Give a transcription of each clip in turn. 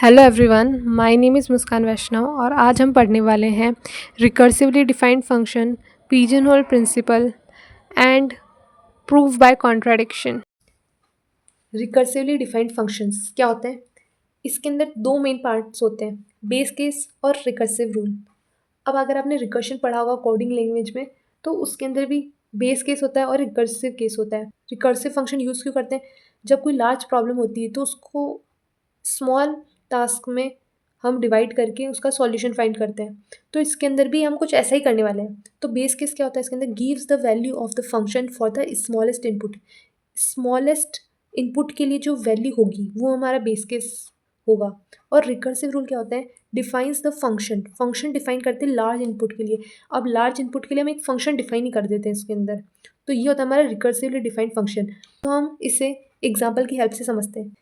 Hello everyone, my name is Muskan Vaishnav और आज हम पढ़ने वाले हैं recursively defined function, pigeon hole principle and proof by contradiction. Recursively defined functions क्या होते हैं? इसके अंदर दो मेन पार्ट्स होते हैं, बेस केस और रिकर्सिव रूल। अब अगर आपने रिकर्शन पढ़ा होगा कोडिंग लैंग्वेज में, तो उसके अंदर भी बेस केस होता है और रिकर्सिव केस होता है। रिकर्सिव फंक्शन यूज़ क्यों करते हैं? जब कोई लार्ज प्रॉब्लम होती है तो उसको स्मॉल टास्क में हम डिवाइड करके उसका सॉल्यूशन फाइंड करते हैं। तो इसके अंदर भी हम कुछ ऐसा ही करने वाले हैं। तो बेस केस क्या होता है इसके अंदर? Gives the value of the function for the smallest input. Smallest input के लिए जो वैल्यू होगी वो हमारा बेस केस होगा। और रिकर्सिव रूल क्या होता है? Defines the function. Function define करते हैं लार्ज इनपुट के लिए। अब लार्ज इनपुट के लिए हम एक फंक्शन डिफाइन ही कर देते हैं इसके अंदर। तो ये होता है हमारा रिकर्सिवली डिफाइंड फंक्शन। तो हम इसे एग्जाम्पल की हेल्प से समझते हैं।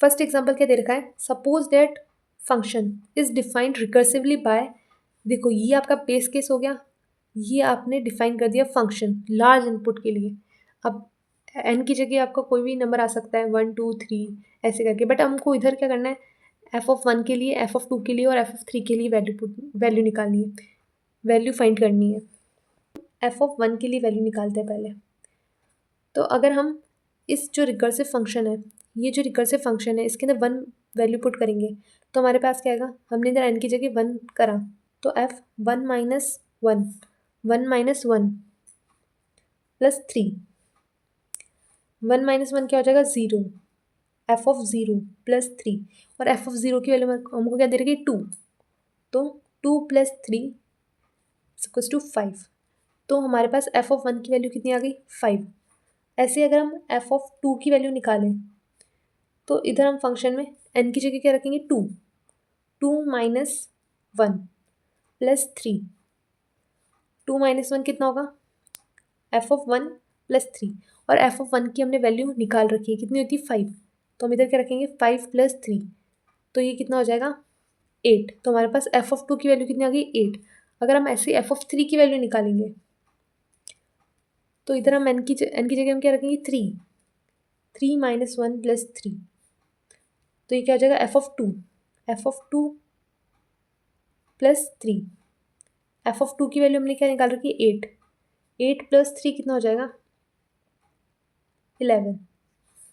फर्स्ट एग्जाम्पल क्या दे रखा है? Suppose that function is defined recursively by, देखो ये आपका बेस केस हो गया, ये आपने डिफाइन कर दिया फंक्शन लार्ज इनपुट के लिए। अब एन की जगह आपका कोई भी नंबर आ सकता है, 1 2 3 ऐसे करके, बट हमको इधर क्या करना है? f(1) के लिए, f(2) के लिए और f(3) के लिए वैल्यू निकालनी है, वैल्यू फाइंड करनी है। f(1) के लिए वैल्यू निकालते हैं पहले। तो अगर हम इस जो रिकर्सिव फंक्शन है, ये जो रिकर्सिव फंक्शन है इसके अंदर 1 वैल्यू पुट करेंगे तो हमारे पास क्या आएगा? हमने इधर n की जगह 1 करा तो f(1 - 1) 1 - 1 + 3, 1 - 1 क्या हो जाएगा? 0, f(0) + 3, और f(0) की वैल्यू हमको क्या दे रखी है? 2, तो 2 + 3 = 5। तो हमारे पास f(1) की वैल्यू कितनी आ गई? 5। ऐसे अगर हम f(2) की वैल्यू निकालें तो इधर हम फंक्शन में n की जगह क्या रखेंगे? 2, 2 - 1 + 3, 2 - 1 कितना होगा? f(1) + 3, और f(1) की हमने वैल्यू निकाल रखी है, कितनी होती है? 5। तो हम इधर क्या रखेंगे? 5 + 3, तो ये कितना हो जाएगा? 8। तो हमारे पास f(2) की वैल्यू कितनी आ गई? 8। अगर हम ऐसे f(3) की वैल्यू निकालेंगे तो इधर हम n की जगह हम क्या रखेंगे? 3, 3 - 1 + 3, तो ये क्या हो जाएगा? f(2) + 3, f(2) की वैल्यू हमने क्या निकाल रखी है? 8, 8 + 3 कितना हो जाएगा? 11।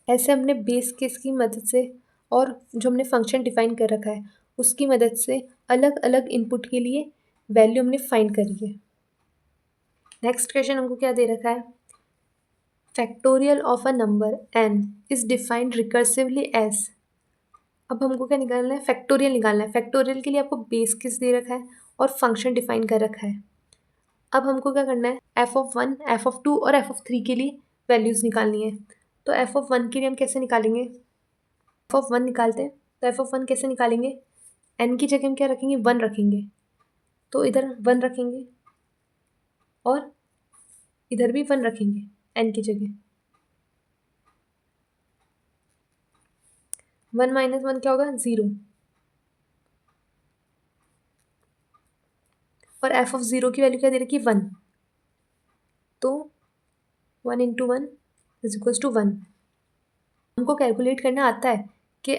ऐसे हमने बेस केस की मदद से और जो हमने फंक्शन डिफाइन कर रखा है उसकी मदद से अलग अलग इनपुट के लिए वैल्यू हमने फाइंड करी है। नेक्स्ट क्वेश्चन हमको क्या दे रखा है? Factorial of a number n is defined recursively as. अब हमको क्या निकालना है? फैक्टोरियल निकालना है। फैक्टोरियल के लिए आपको बेस केस दे रखा है और फंक्शन डिफाइन कर रखा है। अब हमको क्या करना है? f(1), f(2) और f(3) के लिए वैल्यूज़ निकालनी है। तो f(1) के लिए हम कैसे निकालेंगे? f(1) निकालते हैं तो f(1) कैसे निकालेंगे? n की जगह हम क्या रखेंगे? 1 रखेंगे, तो इधर 1 रखेंगे और इधर भी 1 रखेंगे n की जगह। 1 - 1 क्या होगा? 0, और f(0) की वैल्यू क्या दे रखी है? 1, तो 1 × 1 = 1। हमको कैलकुलेट करना आता है कि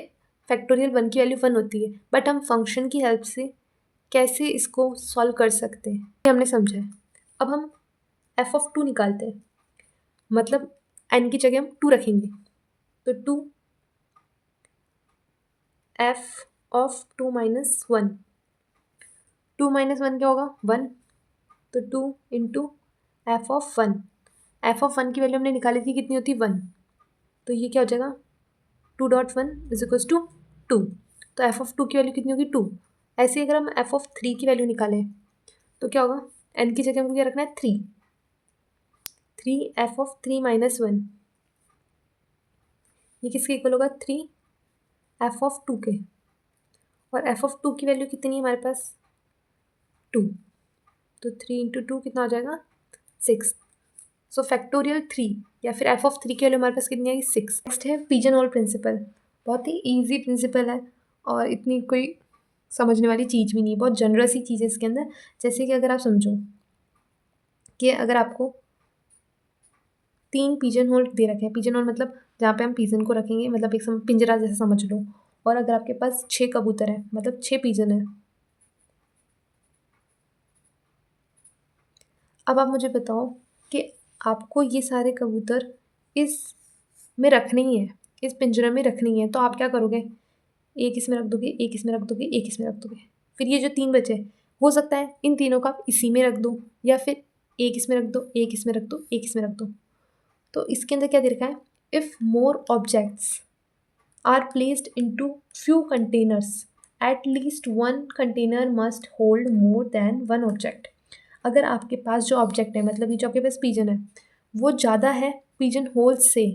फैक्टोरियल 1 की वैल्यू 1 होती है, बट हम फंक्शन की हेल्प से कैसे इसको सॉल्व कर सकते हैं ये हमने समझा है। अब हम f(2) निकालते हैं, मतलब n की जगह हम 2 रखेंगे, तो 2 f(2 - 1), 2 - 1 क्या होगा? 1, तो 2 × f(1), f(1) की वैल्यू हमने निकाली थी, कितनी होती? 1, तो ये क्या हो जाएगा? 2.1 = 2, तो f(2) की वैल्यू कितनी होगी? 2। ऐसे अगर हम f(3) की वैल्यू निकालें तो क्या होगा? n की जगह हमको क्या रखना है? 3, 3 f(3 - 1), ये किसके इक्वल होगा? 3 f(2) के, और f(2) की वैल्यू कितनी है हमारे पास? 2, तो 3 × 2 कितना हो जाएगा? 6। सो फैक्टोरियल 3 या फिर f(3) की वैल्यू हमारे पास कितनी आएगी? 6। नेक्स्ट है पिजन होल प्रिंसिपल। बहुत ही ईजी प्रिंसिपल है और इतनी कोई समझने वाली चीज़ भी नहीं है, बहुत जनरल सी चीज़ है इसके अंदर। जैसे कि अगर आप समझो कि अगर आपको 3 पिजन होल दे रखे हैं, पिजन होल मतलब जहाँ पे हम पिजन को रखेंगे, मतलब एक पिंजरा जैसा समझ लो, और अगर आपके पास 6 कबूतर हैं, मतलब 6 पीजन है। अब आप मुझे बताओ कि आपको ये सारे कबूतर इस में रखने ही है, इस पिंजरे में रखने ही है, तो आप क्या करोगे? एक इसमें रख दोगे, एक इसमें रख दोगे, एक इसमें रख दोगे। फिर ये जो 3 बचे, हो सकता है इन तीनों को आप इसी में रख दो, या फिर एक इसमें रख दो, एक इसमें रख दो, एक इसमें रख दो। तो इसके अंदर क्या दे रखा है? If more objects are placed into few containers, at least one container must hold more than one object. अगर आपके पास जो ऑब्जेक्ट है, मतलब ये जो आपके पास पिजन है, वो ज़्यादा है पिजन होल से,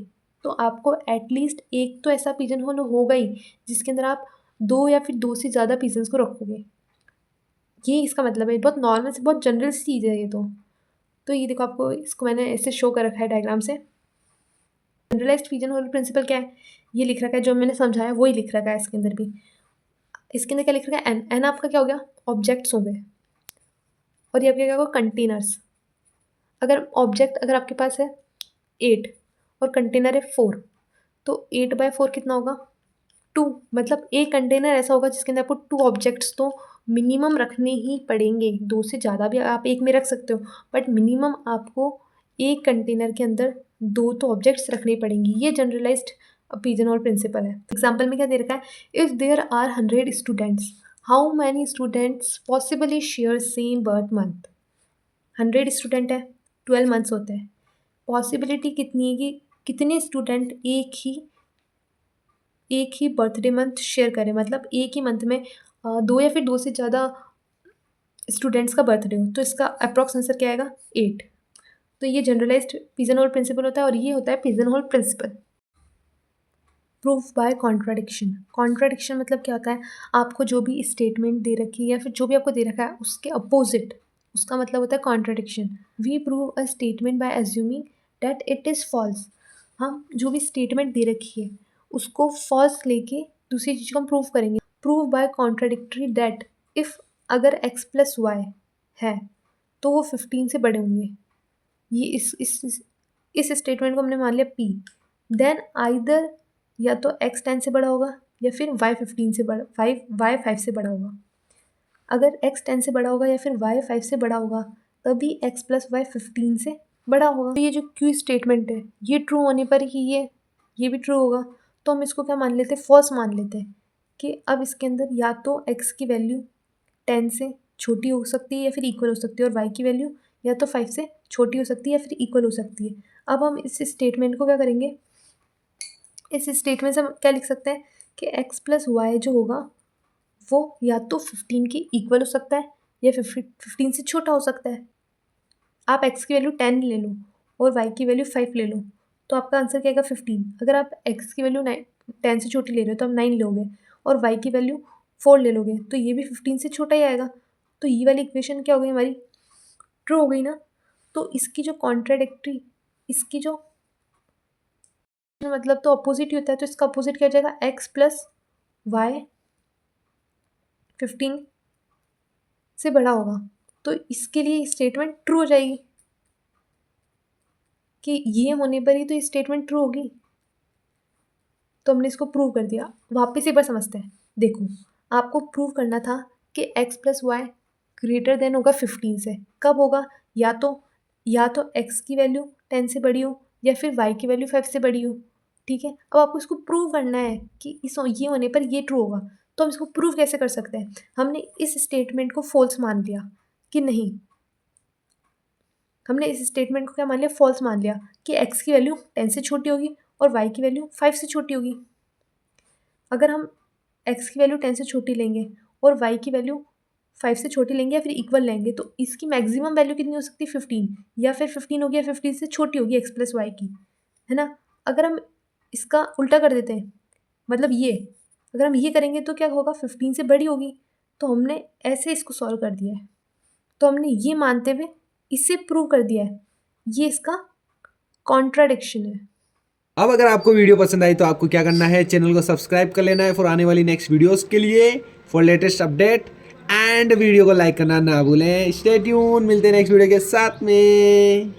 तो आपको एटलीस्ट एक तो ऐसा पिजन होल होगा ही जिसके अंदर आप 2 या फिर 2 से ज़्यादा पिजन्स को रखोगे। ये इसका मतलब है, बहुत नॉर्मल से, बहुत जनरल सी चीज़ है ये तो ये देखो, आपको इसको मैंने ऐसे शो कर रखा है डायग्राम से। जनरलाइज्ड पिजन होल प्रिंसिपल क्या है, ये लिख रखा है, जो मैंने समझाया वही लिख रखा है इसके अंदर भी। इसके अंदर क्या लिख रखा है? एन आपका क्या हो गया? ऑब्जेक्ट्स हो गए। और ये आपका क्या होगा? कंटेनर्स। अगर ऑब्जेक्ट अगर आपके पास है 8 और कंटेनर है 4, तो 8/4 कितना होगा? 2। मतलब एक कंटेनर ऐसा होगा जिसके अंदर आपको 2 ऑब्जेक्ट्स तो मिनिमम रखने ही पड़ेंगे। 2 से ज़्यादा भी आप एक में रख सकते हो, बट मिनिमम आपको एक कंटेनर के अंदर 2 तो ऑब्जेक्ट्स रखने पड़ेंगी। ये जनरलाइज्ड पिजन होल प्रिंसिपल है। एग्जाम्पल में क्या दे रखा है? If there are 100 students, how many students possibly share same birth month? 100 student है, 12 मंथ्स होते हैं। पॉसिबिलिटी कितनी है कि कितने स्टूडेंट एक ही बर्थडे मंथ शेयर करें, मतलब एक ही मंथ में 2 या फिर 2 से ज़्यादा स्टूडेंट्स का बर्थडे हो, तो इसका अप्रॉक्स आंसर क्या आएगा? 8। तो ये जनरलाइज्ड पिजन होल प्रिंसिपल होता है, और ये होता है pigeon hole principle. Proof by contradiction. Contradiction मतलब क्या होता है? आपको जो भी स्टेटमेंट दे रखी है या फिर जो भी आपको दे रखा है उसके अपोजिट, उसका मतलब होता है contradiction. We prove a statement by assuming that it is false. हम जो भी स्टेटमेंट दे रखी है उसको फॉल्स लेके दूसरी चीज़ को हम प्रूव करेंगे। Prove by contradictory that if अगर x प्लस वाई है तो वो 15 से बड़े होंगे। ये इस स्टेटमेंट को हमने मान लिया p, देन आइदर या तो x 10 से बड़ा होगा या फिर y 15 से बड़ा, y 5 से बड़ा होगा। अगर x 10 से बड़ा होगा या फिर y 5 से बड़ा होगा, तभी x प्लस वाई 15 से बड़ा होगा। तो ये जो क्यू स्टेटमेंट है, ये ट्रू होने पर ही ये भी ट्रू होगा। तो हम इसको क्या मान लेते हैं? फॉल्स मान लेते हैं कि अब इसके अंदर या तो x की वैल्यू 10 से छोटी हो सकती है या फिर इक्वल हो सकती है, और y की वैल्यू या तो 5 से छोटी हो सकती है या फिर इक्वल हो सकती है। अब हम इस स्टेटमेंट को क्या करेंगे? इस स्टेटमेंट से हम क्या लिख सकते हैं कि x प्लस वाई जो होगा वो या तो 15 के इक्वल हो सकता है या 15 से छोटा हो सकता है। आप x की वैल्यू 10 ले लो और y की वैल्यू 5 ले लो, तो आपका आंसर क्या आएगा? 15। अगर आप x की वैल्यू 10 से छोटी ले रहे हो तो आप 9 लोगे, और y की वैल्यू 4 ले लोगे, तो ये भी 15 से छोटा ही आएगा। तो ये वाली इक्वेशन क्या हो गई हमारी? ट्रू हो गई ना। तो इसकी जो कॉन्ट्राडिक्टरी, इसकी जो मतलब तो अपोजिट ही होता है, तो इसका अपोजिट क्या हो जाएगा? x प्लस वाई 15 से बड़ा होगा, तो इसके लिए स्टेटमेंट ट्रू हो जाएगी कि ये होने पर ही तो ये स्टेटमेंट ट्रू होगी। तो हमने इसको प्रूव कर दिया। वापस एक बार समझते हैं। देखो, आपको प्रूव करना था कि x plus y greater than होगा 15 से। कब होगा? या तो x की वैल्यू 10 से बड़ी हो या फिर y की वैल्यू 5 से बड़ी हो। ठीक है, अब आपको इसको प्रूव करना है कि ये होने पर ये ट्रू होगा। तो हम इसको प्रूव कैसे कर सकते हैं? हमने इस स्टेटमेंट को फॉल्स मान लिया कि नहीं, हमने इस स्टेटमेंट को क्या मान लिया? फॉल्स मान लिया कि x की वैल्यू 10 से छोटी होगी और y की वैल्यू 5 से छोटी होगी। अगर हम x की वैल्यू 10 से छोटी लेंगे और y की वैल्यू 5 से छोटी लेंगे या फिर इक्वल लेंगे, तो इसकी मैक्सिमम वैल्यू कितनी हो सकती है? 15, या फिर 15 होगी या 15 से छोटी होगी x प्लस वाई की, है ना। अगर हम इसका उल्टा कर देते हैं, मतलब ये अगर हम ये करेंगे तो क्या होगा? 15 से बड़ी होगी। तो हमने ऐसे इसको सॉल्व कर दिया है। तो हमने ये मानते हुए इसे प्रूव कर दिया है, ये इसका कॉन्ट्राडिक्शन है। अब अगर आपको वीडियो पसंद आई तो आपको क्या करना है? चैनल को सब्सक्राइब कर लेना है फॉर आने वाली नेक्स्ट वीडियोस के लिए, for latest update, and video को लाइक करना ना भूलें। स्टे ट्यून, मिलते हैं नेक्स्ट वीडियो के साथ में।